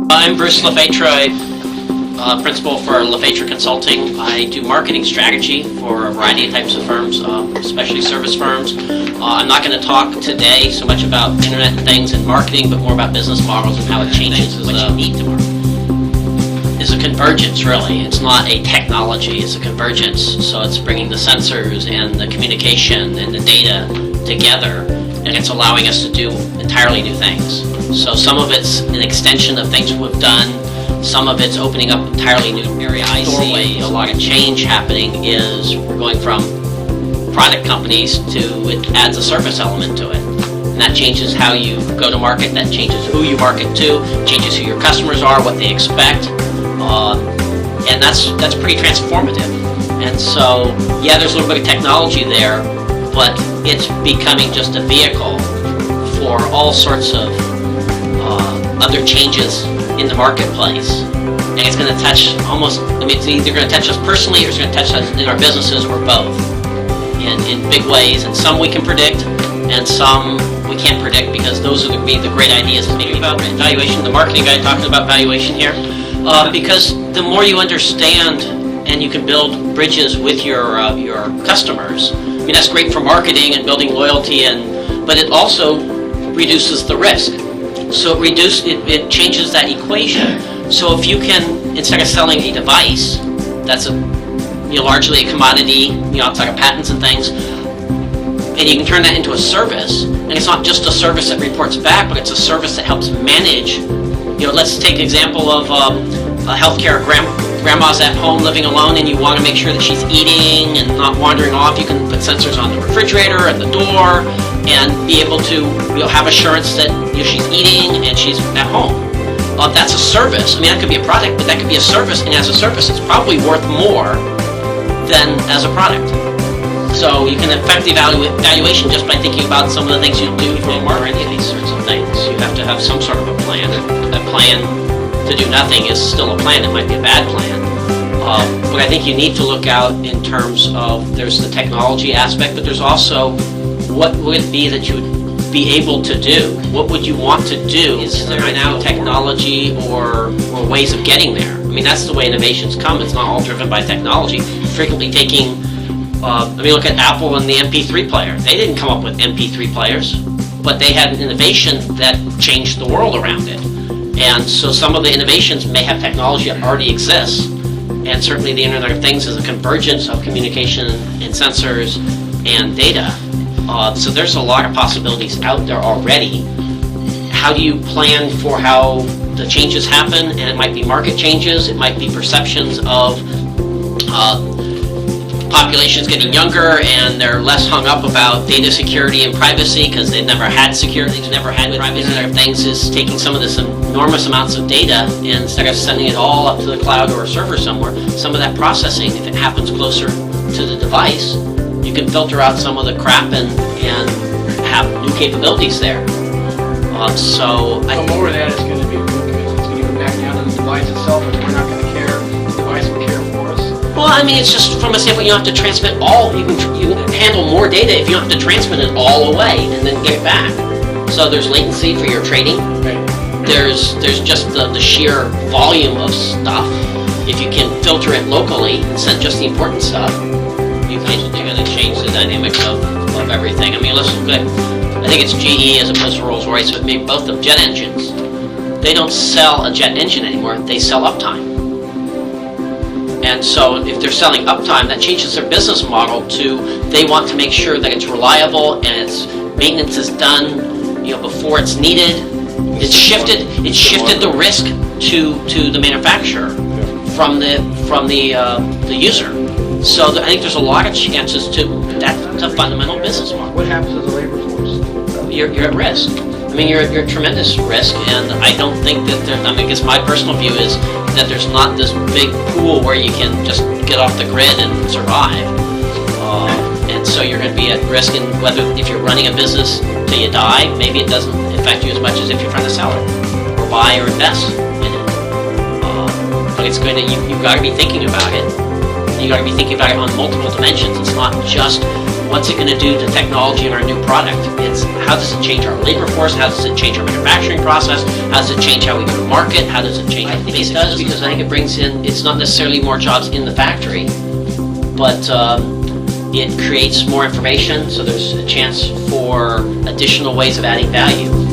I'm Bruce Fetra, principal for Fetra Consulting. I do marketing strategy for a variety of types of firms, especially service firms. I'm not going to talk today so much about internet things and marketing, but more about business models and how it changes what you need to market. It's a convergence, really. It's not a technology, it's a convergence. So it's bringing the sensors and the communication and the data together, and it's allowing us to do entirely new things. So some of it's an extension of things we've done, some of it's opening up entirely new area. I see a lot of change happening is we're going from product companies to it adds a service element to it. And that changes how you go to market, that changes who you market to, changes who your customers are, what they expect. And that's pretty transformative. And so, yeah, there's a little bit of technology there, but it's becoming just a vehicle for all sorts of other changes in the marketplace. And it's going to touch it's either going to touch us personally or it's going to touch us in our businesses or both in big ways. And some we can predict and some we can't predict because those are going to be the great ideas. Maybe about valuation, the marketing guy talking about valuation here. Because the more you understand and you can build bridges with your customers, I mean that's great for marketing and building loyalty, but it also reduces the risk. So it changes that equation. So if you can, instead of selling a device that's largely a commodity, outside of patents and things, and you can turn that into a service, and it's not just a service that reports back, but it's a service that helps manage. Let's take an example of a healthcare grandma's at home living alone and you want to make sure that she's eating and not wandering off. You can put sensors on the refrigerator and the door and be able to have assurance that she's eating and she's at home. That's a service. I mean, that could be a product, but that could be a service, and as a service it's probably worth more than as a product. So you can affect the valuation just by thinking about some of the things you do for marketing and these sorts of things. You have to have some sort of a plan. A plan to do nothing is still a plan. It might be a bad plan. But I think you need to look out in terms of there's the technology aspect, but there's also what would it be that you would be able to do? What would you want to do? Is there now technology or ways of getting there? I mean, that's the way innovations come. It's not all driven by technology. Frequently taking look at Apple and the MP3 player. They didn't come up with MP3 players, but they had an innovation that changed the world around it. And so some of the innovations may have technology that already exists, and certainly the Internet of Things is a convergence of communication and sensors and data. So there's a lot of possibilities out there already. How do you plan for how the changes happen? And it might be market changes, it might be perceptions of population's getting younger and they're less hung up about data security and privacy because they've never had security, they've never had privacy. Internet of Things is taking some of this enormous amounts of data and instead of sending it all up to the cloud or a server somewhere, some of that processing, if it happens closer to the device, you can filter out some of the crap and have new capabilities there. So more of that is going to be because it's going to go back down to the device itself and we're not going to care. The device will care for us. Well, I mean, it's just from a standpoint, you don't have to transmit all. You can handle more data if you don't have to transmit it all away and then get it back. So there's latency for your trading. Right. There's just the sheer volume of stuff. If you can filter it locally and send just the important stuff, you're going to change the dynamic of everything. I mean, let's look at, I think it's GE as opposed to Rolls-Royce, but maybe both of jet engines. They don't sell a jet engine anymore, they sell uptime. And so if they're selling uptime, that changes their business model to they want to make sure that it's reliable and its maintenance is done before it's needed. It's shifted the risk to the manufacturer from the user. So I think there's a lot of chances to that's a fundamental business model. What happens to the labor force? You're at risk. I mean, you're at tremendous risk, and I don't think that I guess my personal view is that there's not this big pool where you can just get off the grid and survive. And so you're going to be at risk in whether if you're running a business till you die, maybe it doesn't affect you as much as if you're trying to sell it or buy or invest in it. But it's going to, you've got to be thinking about it. And you got to be thinking about it on multiple dimensions. It's not just what's it going to do to technology and our new product. It's how does it change our labor force? How does it change our manufacturing process? How does it change how we go to market? How does it change? I think it does, because I think it brings in, it's not necessarily more jobs in the factory, but it creates more information, so there's a chance for additional ways of adding value.